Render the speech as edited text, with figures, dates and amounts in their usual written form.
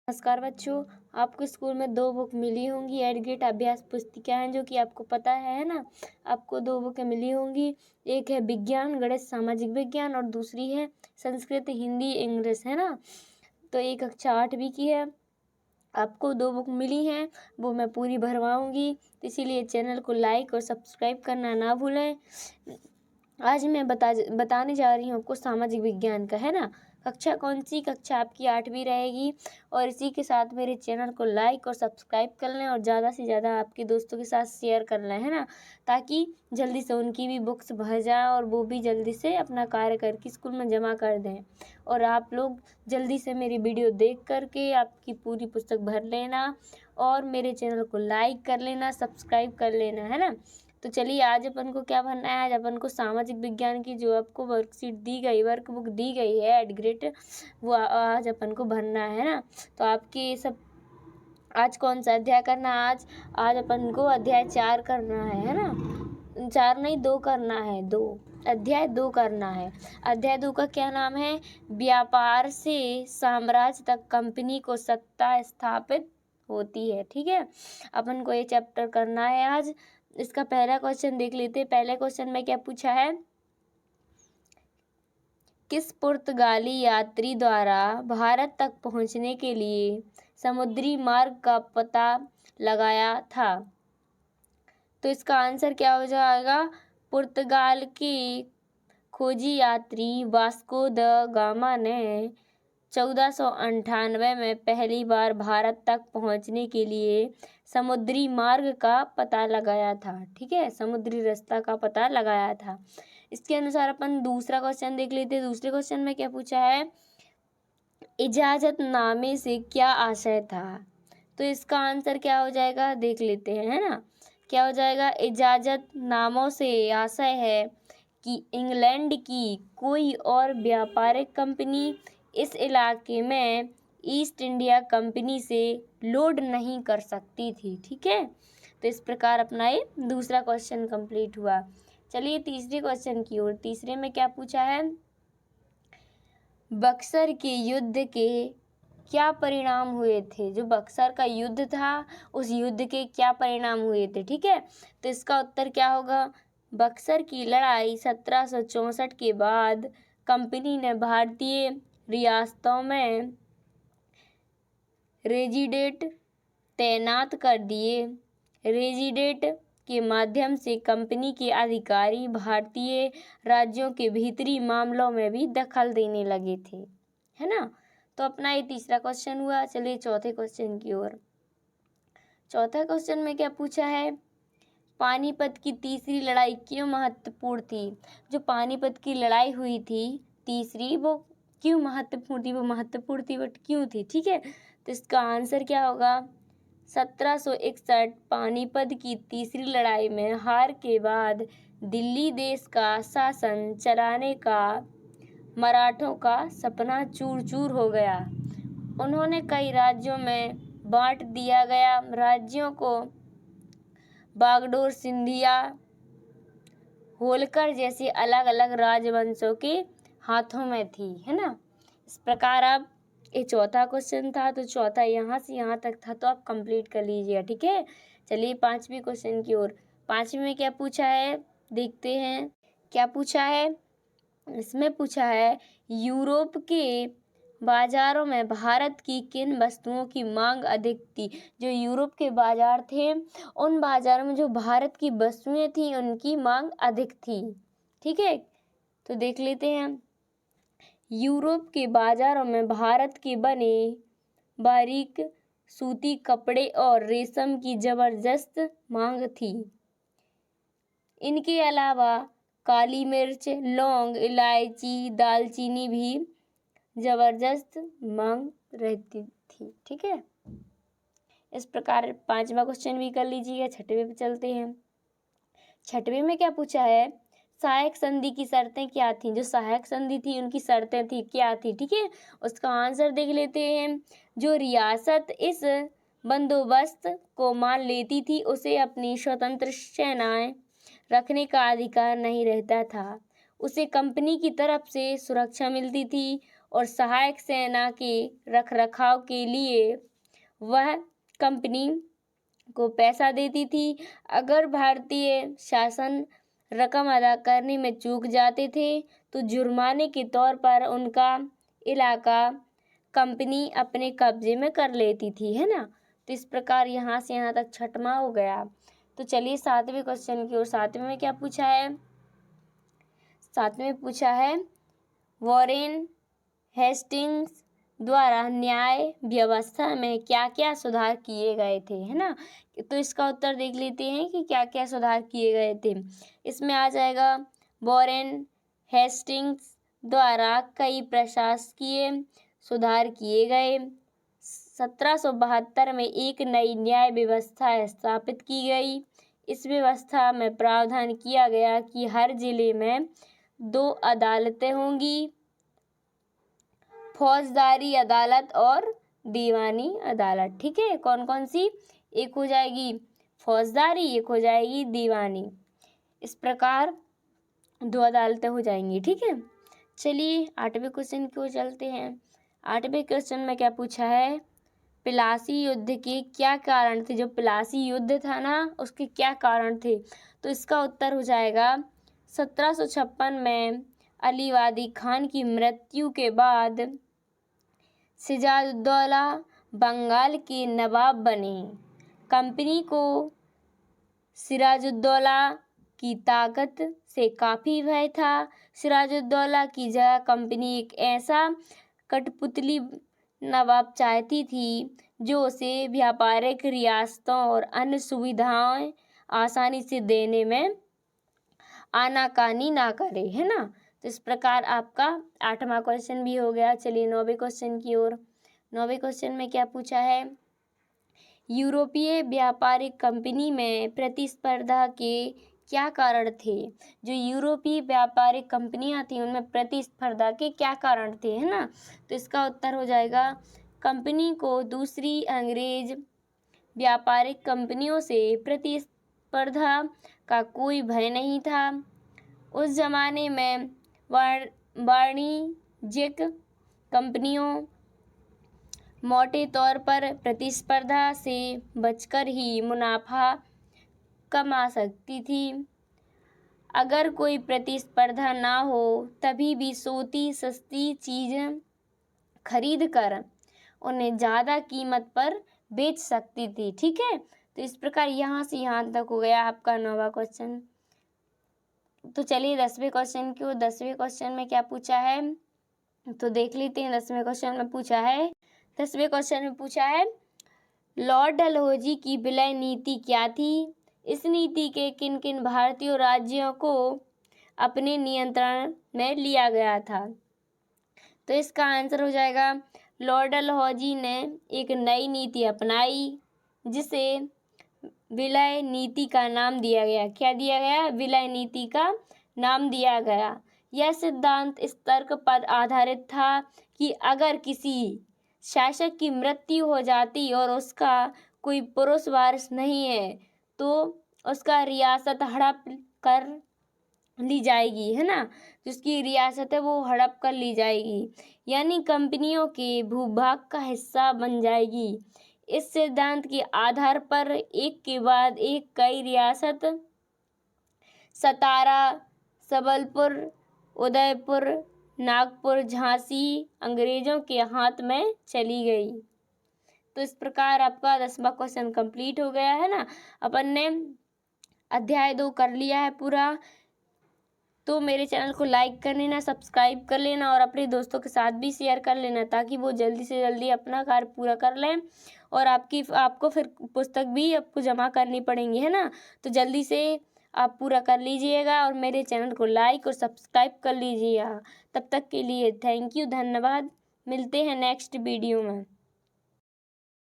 नमस्कार बच्चों, आपको स्कूल में 2 बुक मिली होंगी। एडग्रेड अभ्यास पुस्तिका हैं जो कि आपको पता है ना। आपको 2 बुकें मिली होंगी। एक है विज्ञान गणित सामाजिक विज्ञान और दूसरी है संस्कृत हिंदी इंग्लिश, है ना। तो एक कक्षा 8वीं की है। आपको 2 बुक मिली हैं, वो मैं पूरी भरवाऊँगी, इसीलिए चैनल को लाइक और सब्सक्राइब करना ना भूलें। आज मैं बताने जा रही हूँ आपको सामाजिक विज्ञान का, है ना। कक्षा कौन सी? कक्षा आपकी 8वीं रहेगी। और इसी के साथ मेरे चैनल को लाइक और सब्सक्राइब कर लें और ज़्यादा से ज़्यादा आपके दोस्तों के साथ शेयर कर लें, है ना, ताकि जल्दी से उनकी भी बुक्स भर जाए और वो भी जल्दी से अपना कार्य करके स्कूल में जमा कर दें। और आप लोग जल्दी से मेरी वीडियो देख करके आपकी पूरी पुस्तक भर लेना और मेरे चैनल को लाइक कर लेना, सब्सक्राइब कर लेना, है ना। तो चलिए आज अपन को क्या भरना है। आज अपन को सामाजिक विज्ञान की जो आपको वर्कशीट दी गई, वर्कबुक दी गई है एडग्रेड, वो आज अपन को भरना है ना। तो आपके सब आज कौन सा अध्याय करना है? आज अपन को अध्याय 4 करना है ना। 4 नहीं 2 करना है, 2 अध्याय 2 करना है। अध्याय 2 का क्या नाम है? व्यापार से साम्राज्य तक कंपनी को सत्ता स्थापित होती है। ठीक है, अपन को ये चैप्टर करना है आज। इसका पहला क्वेश्चन देख लेते हैं। पहले क्वेश्चन में क्या पूछा है? किस पुर्तगाली यात्री द्वारा भारत तक पहुंचने के लिए समुद्री मार्ग का पता लगाया था? तो इसका आंसर क्या हो जाएगा? पुर्तगाल के खोजी यात्री वास्को द गामा ने 1498 में पहली बार भारत तक पहुंचने के लिए समुद्री मार्ग का पता लगाया था। ठीक है, समुद्री रास्ता का पता लगाया था। इसके अनुसार अपन दूसरा क्वेश्चन देख लेते हैं। दूसरे क्वेश्चन में क्या पूछा है? इजाजतनामे से क्या आशय था? तो इसका आंसर क्या हो जाएगा देख लेते हैं, है ना। क्या हो जाएगा? इजाजतनामों से आशय है कि इंग्लैंड की कोई और व्यापारिक कंपनी इस इलाके में ईस्ट इंडिया कंपनी से लोड नहीं कर सकती थी। ठीक है, तो इस प्रकार अपना ये दूसरा क्वेश्चन कंप्लीट हुआ। चलिए तीसरे क्वेश्चन की ओर। तीसरे में क्या पूछा है? बक्सर के युद्ध के क्या परिणाम हुए थे? जो बक्सर का युद्ध था उस युद्ध के क्या परिणाम हुए थे? ठीक है, तो इसका उत्तर क्या होगा? बक्सर की लड़ाई 1764 के बाद कंपनी ने भारतीय रियासतों में रेजिडेंट तैनात कर दिए। रेजिडेंट के माध्यम से कंपनी के अधिकारी भारतीय राज्यों के भीतरी मामलों में भी दखल देने लगे थे, है ना। तो अपना ये तीसरा क्वेश्चन हुआ। चलिए चौथे क्वेश्चन की ओर। चौथा क्वेश्चन में क्या पूछा है? पानीपत की तीसरी लड़ाई क्यों महत्वपूर्ण थी? जो पानीपत की लड़ाई हुई थी तीसरी, वो क्यों महत्वपूर्ण थी? वो महत्वपूर्ण थी बट क्यों थी? ठीक है, तो इसका आंसर क्या होगा? 1761 पानीपत की तीसरी लड़ाई में हार के बाद दिल्ली देश का शासन चलाने का मराठों का सपना चूर चूर हो गया। उन्होंने कई राज्यों में बांट दिया गया। राज्यों को बागडोर, सिंधिया, होलकर जैसे अलग अलग राजवंशों के हाथों में थी, है ना। इस प्रकार अब ये चौथा क्वेश्चन था, तो चौथा यहाँ से यहाँ तक था, तो आप कंप्लीट कर लीजिएगा। ठीक है, चलिए पांचवी क्वेश्चन की ओर। पांचवी में क्या पूछा है देखते हैं। क्या पूछा है? इसमें पूछा है यूरोप के बाजारों में भारत की किन वस्तुओं की मांग अधिक थी? जो यूरोप के बाजार थे उन बाजारों में जो भारत की वस्तुएं थी उनकी मांग अधिक थी। ठीक है, तो देख लेते हैं। यूरोप के बाजारों में भारत के बने बारीक सूती कपड़े और रेशम की जबरदस्त मांग थी। इनके अलावा काली मिर्च, लौंग, इलायची, दालचीनी भी जबरदस्त मांग रहती थी। ठीक है, इस प्रकार पांचवा क्वेश्चन भी कर लीजिएगा। छठवें पे चलते हैं। छठवें में क्या पूछा है? सहायक संधि की शर्तें क्या थी? जो सहायक संधि थी उनकी शर्तें थी क्या थी? ठीक है, उसका आंसर देख लेते हैं। जो रियासत इस बंदोबस्त को मान लेती थी उसे अपनी स्वतंत्र सेनाएं रखने का अधिकार नहीं रहता था। उसे कंपनी की तरफ से सुरक्षा मिलती थी और सहायक सेना के रखरखाव के लिए वह कंपनी को पैसा देती थी। अगर भारतीय शासन रकम अदा करने में चूक जाते थे तो जुर्माने के तौर पर उनका इलाका कंपनी अपने कब्जे में कर लेती थी, है ना। तो इस प्रकार यहाँ से यहाँ तक छठवां हो गया। तो चलिए सातवें क्वेश्चन की ओर। सातवें में क्या पूछा है? सातवें में पूछा है वॉरेन हेस्टिंग्स द्वारा न्याय व्यवस्था में क्या क्या सुधार किए गए थे, है ना। तो इसका उत्तर देख लेते हैं कि क्या क्या सुधार किए गए थे। इसमें आ जाएगा वॉरेन हेस्टिंग्स द्वारा कई प्रशासकीय सुधार किए गए। 1772 में एक नई न्याय व्यवस्था स्थापित की गई। इस व्यवस्था में प्रावधान किया गया कि हर जिले में 2 अदालतें होंगी, फौजदारी अदालत और दीवानी अदालत। ठीक है, कौन कौन सी? एक हो जाएगी फौजदारी, एक हो जाएगी दीवानी। इस प्रकार 2 अदालतें हो जाएंगी। ठीक है, चलिए 8वें क्वेश्चन की ओर चलते हैं। 8वें क्वेश्चन में क्या पूछा है? प्लासी युद्ध के क्या कारण थे? जो प्लासी युद्ध था ना, उसके क्या कारण थे? तो इसका उत्तर हो जाएगा 1756 में अली वादी खान की मृत्यु के बाद सिराजुद्दौला बंगाल के नवाब बने। कंपनी को सिराजुद्दौला की ताकत से काफ़ी भय था। सिराजुद्दौला की जगह कंपनी एक ऐसा कठपुतली नवाब चाहती थी जो उसे व्यापारिक रियासतों और अन्य सुविधाएं आसानी से देने में आनाकानी ना करे, है ना। तो इस प्रकार आपका 8वां क्वेश्चन भी हो गया। चलिए 9वें क्वेश्चन की ओर। 9वें क्वेश्चन में क्या पूछा है? यूरोपीय व्यापारिक कंपनी में प्रतिस्पर्धा के क्या कारण थे? जो यूरोपीय व्यापारिक कंपनियां थी उनमें प्रतिस्पर्धा के क्या कारण थे, है ना। तो इसका उत्तर हो जाएगा कंपनी को दूसरी अंग्रेज व्यापारिक कंपनियों से प्रतिस्पर्धा का कोई भय नहीं था। उस जमाने में वाणिज्यिक कंपनियों मोटे तौर पर प्रतिस्पर्धा से बचकर ही मुनाफा कमा सकती थी। अगर कोई प्रतिस्पर्धा ना हो तभी भी सोती सस्ती चीज़ें खरीद कर उन्हें ज़्यादा कीमत पर बेच सकती थी। ठीक है, तो इस प्रकार यहाँ से यहाँ तक हो गया आपका 9वां क्वेश्चन। तो चलिए 10वें क्वेश्चन की ओर। 10वें क्वेश्चन में क्या पूछा है तो देख लेते हैं। 10वें क्वेश्चन में पूछा है 10वें क्वेश्चन में पूछा है लॉर्ड डलहौजी की विलय नीति क्या थी? इस नीति के किन किन भारतीय राज्यों को अपने नियंत्रण में लिया गया था? तो इसका आंसर हो जाएगा लॉर्ड डलहौजी ने एक नई नीति अपनाई जिसे विलय नीति का नाम दिया गया। क्या दिया गया? विलय नीति का नाम दिया गया। यह सिद्धांत इस तर्क पर आधारित था कि अगर किसी शासक की मृत्यु हो जाती और उसका कोई पुरुष वारिस नहीं है तो उसका रियासत हड़प कर ली जाएगी, है ना। जिसकी रियासत है वो हड़प कर ली जाएगी, यानी कंपनियों के भूभाग का हिस्सा बन जाएगी। इस सिद्धांत के आधार पर एक के बाद एक कई रियासत सतारा, सबलपुर, उदयपुर, नागपुर, झांसी अंग्रेजों के हाथ में चली गई। तो इस प्रकार आपका 10वां क्वेश्चन कंप्लीट हो गया, है ना। अपन ने अध्याय 2 कर लिया है पूरा। तो मेरे चैनल को लाइक कर लेना, सब्सक्राइब कर लेना और अपने दोस्तों के साथ भी शेयर कर लेना ताकि वो जल्दी से जल्दी अपना कार्य पूरा कर लें। और आपको फिर पुस्तक भी आपको जमा करनी पड़ेंगी, है ना। तो जल्दी से आप पूरा कर लीजिएगा और मेरे चैनल को लाइक और सब्सक्राइब कर लीजिएगा। तब तक के लिए थैंक यू, धन्यवाद। मिलते हैं नेक्स्ट वीडियो में।